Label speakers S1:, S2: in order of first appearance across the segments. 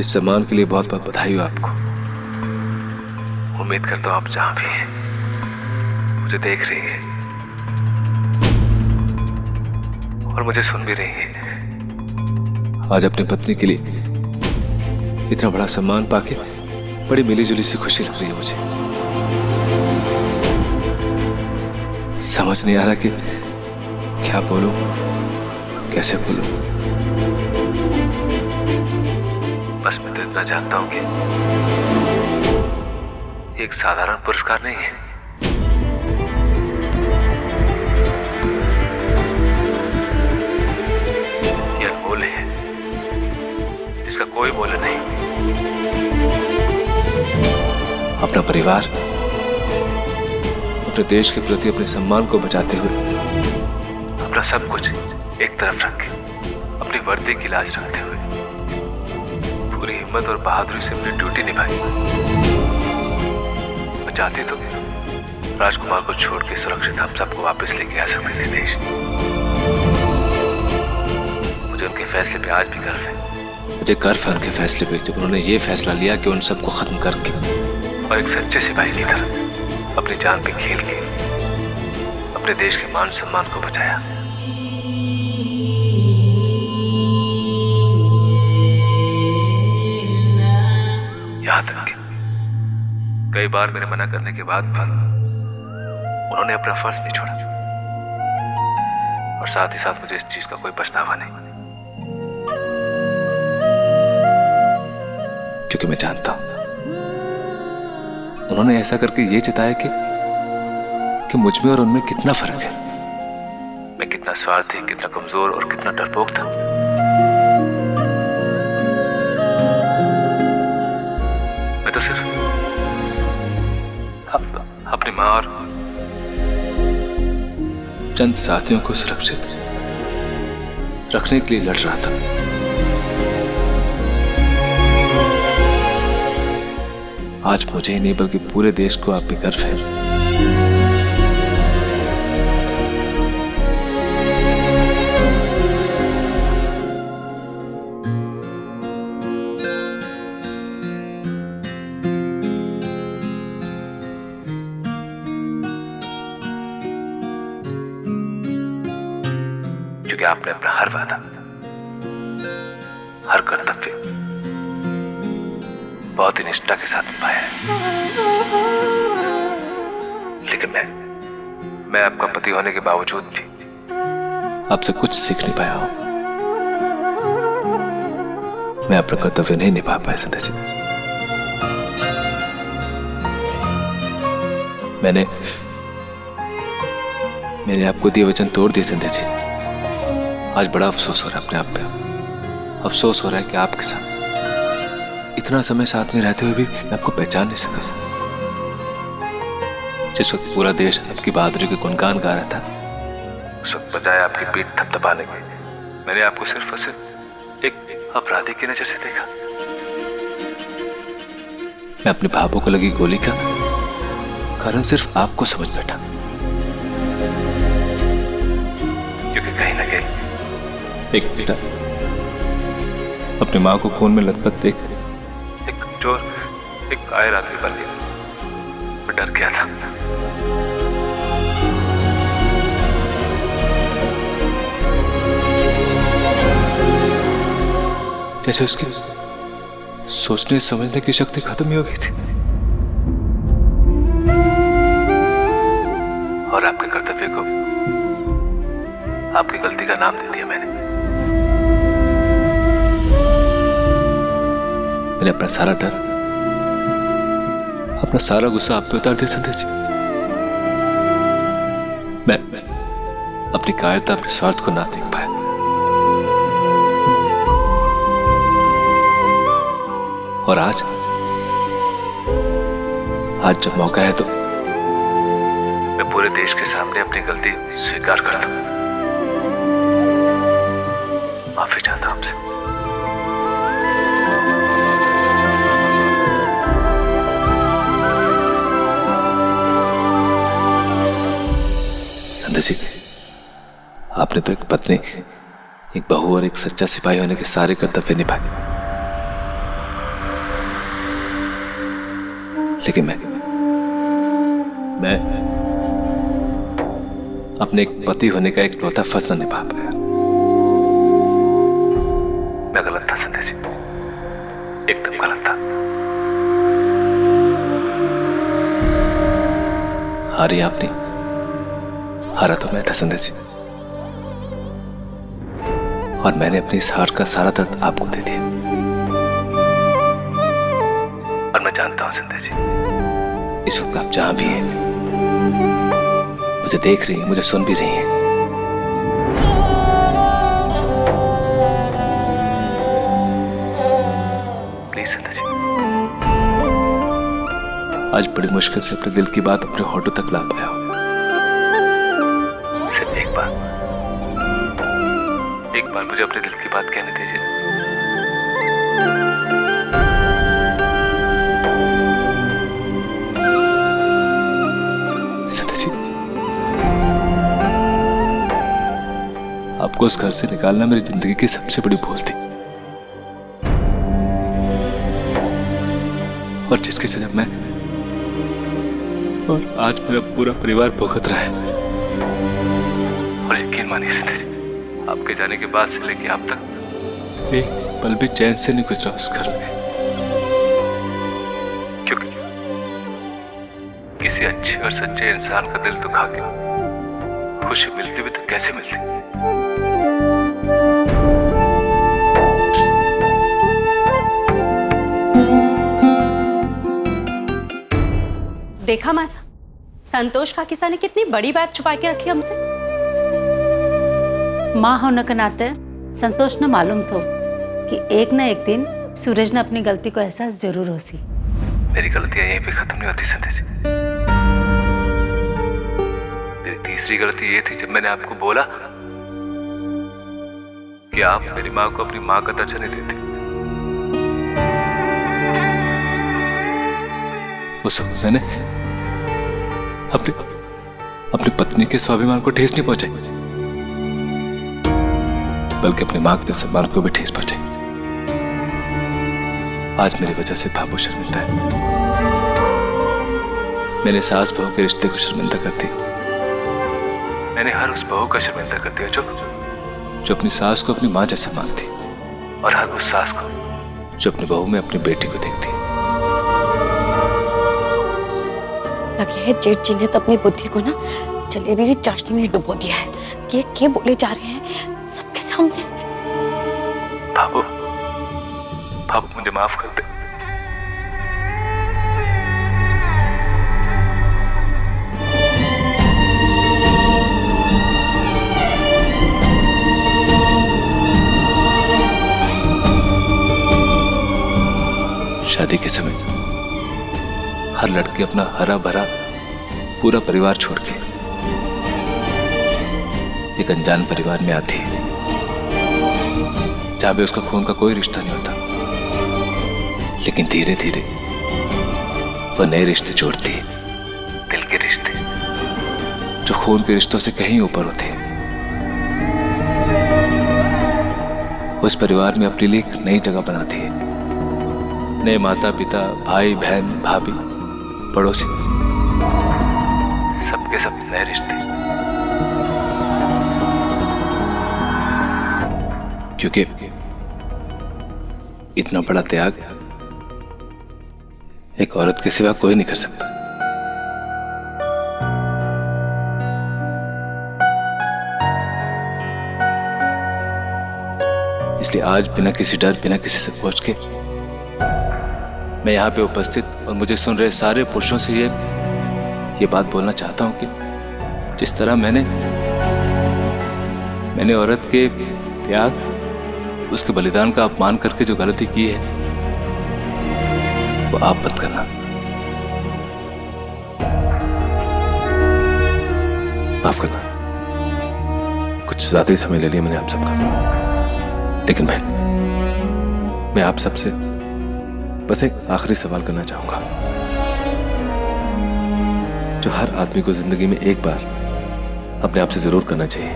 S1: इस सम्मान के लिए बहुत बहुत बधाई हो आपको। उम्मीद करता हूँ आप जहां भी हैं मुझे देख रही हैं और मुझे सुन भी रही हैं। आज अपनी पत्नी के लिए इतना बड़ा सम्मान पाके बड़ी मिलीजुली सी खुशी लग रही है मुझे। समझ नहीं आ रहा कि क्या बोलूं, कैसे बोलूं। बस मैं तो इतना जानता हूं कि एक साधारण पुरस्कार नहीं है, ये अनमोल है, इसका कोई मूल्य नहीं। अपना परिवार, अपने देश के प्रति अपने सम्मान को बचाते हुए अपना सब कुछ एक तरफ रख के अपनी वर्दी की लाज रखते हुए पूरी हिम्मत और बहादुरी से अपनी ड्यूटी निभाई। मैं चाहती तो राजकुमार को छोड़ के सुरक्षित हम सबको वापस लेके आ सकते थे देश। मुझे उनके फैसले पे आज भी गर्व है। मुझे गर्व है उनके फैसले पे, जब उन्होंने ये फैसला लिया कि उन सबको खत्म करके और एक सच्चे सिपाही की तरह अपनी जान पे खेल के अपने देश के मान सम्मान को बचाया। याद रखें, कई बार मेरे मना करने के बाद भी उन्होंने अपना फर्ज नहीं छोड़ा और साथ ही साथ मुझे इस चीज का कोई पछतावा नहीं, क्योंकि मैं जानता हूं उन्होंने ऐसा करके ये चिताया कि मुझ में और उनमें कितना फर्क है। मैं कितना स्वार्थी, कितना कमजोर और कितना डरपोक था। मैं तो सिर्फ अपनी मां और चंद साथियों को सुरक्षित रखने के लिए लड़ रहा था। आज मुझे ही नहीं बल्कि पूरे देश को आप पे गर्व है। क्योंकि आपने अपना हर वादा, हर कर्तव्य बहुत ही निष्ठा के साथ निभाया है। लेकिन मैं आपका पति होने के बावजूद भी आपसे कुछ सीख नहीं पाया हूं। मैं अपना कर्तव्य नहीं निभा पाया संध्या जी। मैंने आपको दिए वचन तोड़ दिए संध्या जी। आज बड़ा अफसोस हो रहा है अपने आप पे। अफसोस हो रहा है कि आपके साथ इतना समय साथ में रहते हुए भी मैं आपको पहचान नहीं सका। जिस वक्त पूरा देश आपकी बहादुरी के गुणगान गा रहा था, उस वक्त बजाय आपकी पीठ थपथपाने के मैंने आपको सिर्फ और सिर्फ एक अपराधी की नजर से देखा। मैं अपने भावों को लगी गोली का कारण सिर्फ आपको समझ बैठा, क्योंकि कहीं ना कहीं एक बेटा अपनी मां को खून में लथपथ देख एक कमजोर, एक कायर आदमी बन गया। मैं डर गया था। जैसे उसकी सोचने समझने की शक्ति खत्म ही हो गई थी और आपके कर्तव्य को आपकी गलती का नाम दे दिया। मैंने अपना सारा डर, अपना सारा गुस्सा आप पे उतार दिया संध्या जी। मैं अपनी कायरता, अपने स्वार्थ को ना देख पाया। और आज जब मौका है तो मैं पूरे देश के सामने अपनी गलती स्वीकार करता हूं। माफी चाहता हूं आपसे। संध्या जी, आपने तो एक पत्नी, एक बहू और एक सच्चा सिपाही होने के सारे कर्तव्य निभाए। लेकिन मैं अपने एक पति होने का इकलौता फर्ज न निभा पाया। मैं गलत था संध्या जी, एकदम गलत था। हारी आपने, हारा तो मैं था संध्या जी, और मैंने अपनी इस हार का सारा दर्द आपको दे दिया। और मैं जानता हूं संध्या जी, इस वक्त आप जहां भी हैं, मुझे देख रही हैं, मुझे सुन भी रही हैं। प्लीज संध्या जी, आज बड़ी मुश्किल से अपने दिल की बात अपने होठों तक ला पाया हूं। सिर्फ एक बार मुझे अपने दिल की बात कहने दीजिए। संध्या जी, आपको उस घर से निकालना मेरी जिंदगी की सबसे बड़ी भूल थी, और जिसकी सजा मैं और आज मेरा पूरा परिवार भुगत रहा है। और यकीन मानिए संध्या जी, आपके जाने के बाद से लेके आप तक एक पल भी चैन से नहीं गुजरा उस घर में। क्योंकि किसी अच्छे और सच्चे इंसान का दिल दुखा के खुशी मिलती भी तो कैसे मिलती।
S2: देखा मासा, संतोष का किसा ने कितनी बड़ी बात छुपा के रखी हमसे।
S3: माँ होने के नाते संतोष ने मालूम था कि एक न एक दिन सूरज ने अपनी गलती को एहसास जरूर हो सी।
S1: मेरी गलतियां यहीं पे खत्म नहीं होती संध्या जी। मेरी तीसरी गलती ये थी जब मैंने आपको बोला कि आप मेरी माँ को अपनी माँ का दर्जा नहीं देते। उस वक्त मैंने अपनी पत्नी के स्वाभिमान को ठेस नहीं पहुंचाई, बल्कि अपनी मां के सम्मान को भी ठेस पहुंचाई। आज मेरी वजह से भाभू शर्मिंदा है। मैंने सास बहू के रिश्ते को शर्मिंदा कर दिया। मैंने हर उस बहू का शर्मिंदा कर दिया जो अपनी सास को अपनी मां जैसा मानती, और हर उस सास को जो अपनी बहू में अपनी बेटी को देखती है।
S4: लगे है जेठ जी ने तो अपनी बुद्धि को ना जलेबी की चाशनी में डुबो दिया है कि क्या बोले जा रहे हैं सबके सामने।
S1: बाबू, मुझे माफ कर दे। शादी के समय हर लड़की अपना हरा भरा पूरा परिवार छोड़ के एक अनजान परिवार में आती है, जहां भी उसका खून का कोई रिश्ता नहीं होता। लेकिन धीरे धीरे वह नए रिश्ते जोड़ती है, दिल के रिश्ते जो खून के रिश्तों से कहीं ऊपर होते हैं। उस परिवार में अपने लिए एक नई जगह बनाती है, नए माता पिता, भाई बहन, भाभी, पड़ोसी, सबके सब नए रिश्ते। क्योंकि इतना बड़ा त्याग एक औरत के सिवा कोई नहीं कर सकता। इसलिए आज बिना किसी डर, बिना किसी से पूछ के मैं यहाँ पे उपस्थित और मुझे सुन रहे सारे पुरुषों से ये बात बोलना चाहता हूँ कि जिस तरह मैंने औरत के त्याग, उसके बलिदान का अपमान करके जो गलती की है, वो आप मत करना। माफ करना, कुछ ज्यादा ही समय ले लिया मैंने आप सबका, लेकिन मैं आप सबसे बस एक आखिरी सवाल करना चाहूंगा जो हर आदमी को जिंदगी में एक बार अपने आप से जरूर करना चाहिए।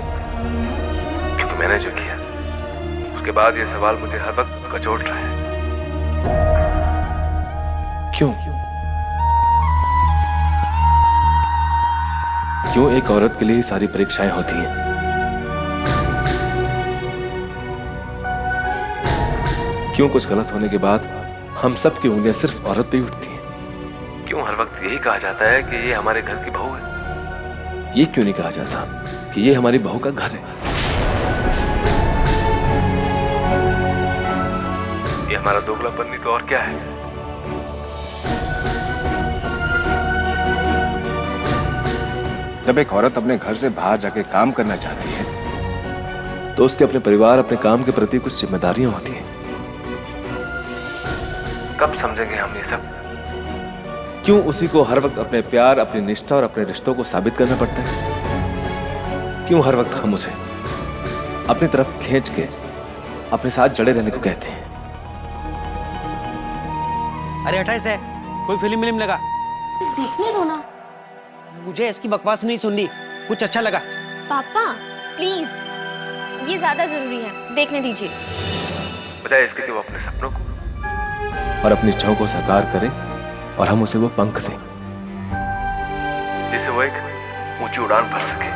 S1: क्योंकि मैंने जो किया उसके बाद ये सवाल मुझे हर वक्त कचोट रहा है। क्यों क्यों एक औरत के लिए ही सारी परीक्षाएं होती हैं? क्यों कुछ गलत होने के बाद हम सब की उंगलियां सिर्फ औरत पे ही उठती हैं? क्यों हर वक्त यही कहा जाता है कि ये हमारे घर की बहू है? ये क्यों नहीं कहा जाता कि ये हमारी बहू का घर है? ये हमारा दोगलापन नहीं तो और क्या है?
S5: जब एक औरत अपने घर से बाहर जाके काम करना चाहती है
S1: तो उसके अपने परिवार, अपने काम के प्रति कुछ जिम्मेदारियां होती हैं। कब समझेंगे हम ये सब? क्यों उसी को हर वक्त अपने प्यार, अपनी निष्ठा और अपने रिश्तों को साबित करना पड़ता है? क्यों हर वक्त हम उसे अपनी तरफ खींच के अपने साथ जड़े रहने को कहते हैं?
S6: अरे 28 है, कोई फिल्म लगा?
S4: देखने दो ना।
S6: मुझे इसकी बकवास नहीं सुननी, कुछ अच्छा लगा।
S7: पापा प्लीज, ये ज्यादा जरूरी है, देखने दीजिए।
S1: बजाय इसके कि वो अपने सपनों को और अपनी इच्छाओं को साकार करे और हम उसे वो पंख दें जिससे वो एक ऊंची उड़ान भर सके।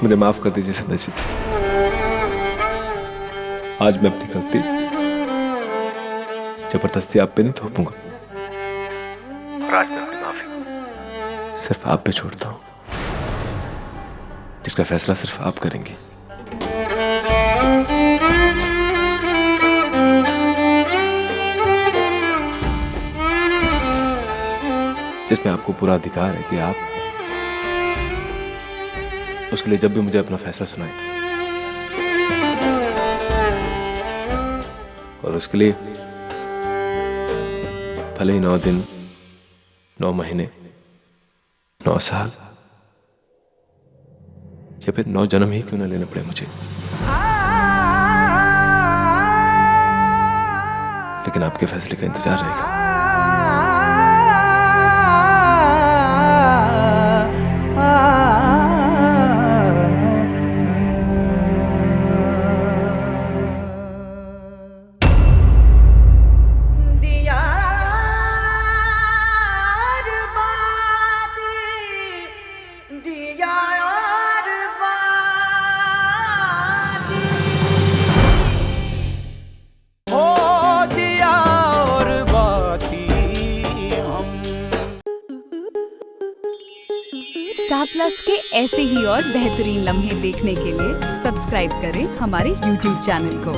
S1: मुझे माफ कर दीजिए संध्या जी। आज मैं अपनी गलती जबरदस्ती आप पे नहीं थोपूंगा और आज मैं अपनी माफी सिर्फ आप पे छोड़ता हूं, जिसका फैसला सिर्फ आप करेंगे। जिसमें आपको पूरा अधिकार है कि आप उसके लिए जब भी मुझे अपना फैसला सुनाए, और उसके लिए भले ही 9 दिन, 9 महीने, 9 साल या फिर 9 जन्म ही क्यों ना लेने पड़े मुझे, लेकिन आपके फैसले का इंतजार रहेगा।
S8: स्टार प्लस के ऐसे ही और बेहतरीन लम्हे देखने के लिए सब्सक्राइब करें हमारे YouTube चैनल को।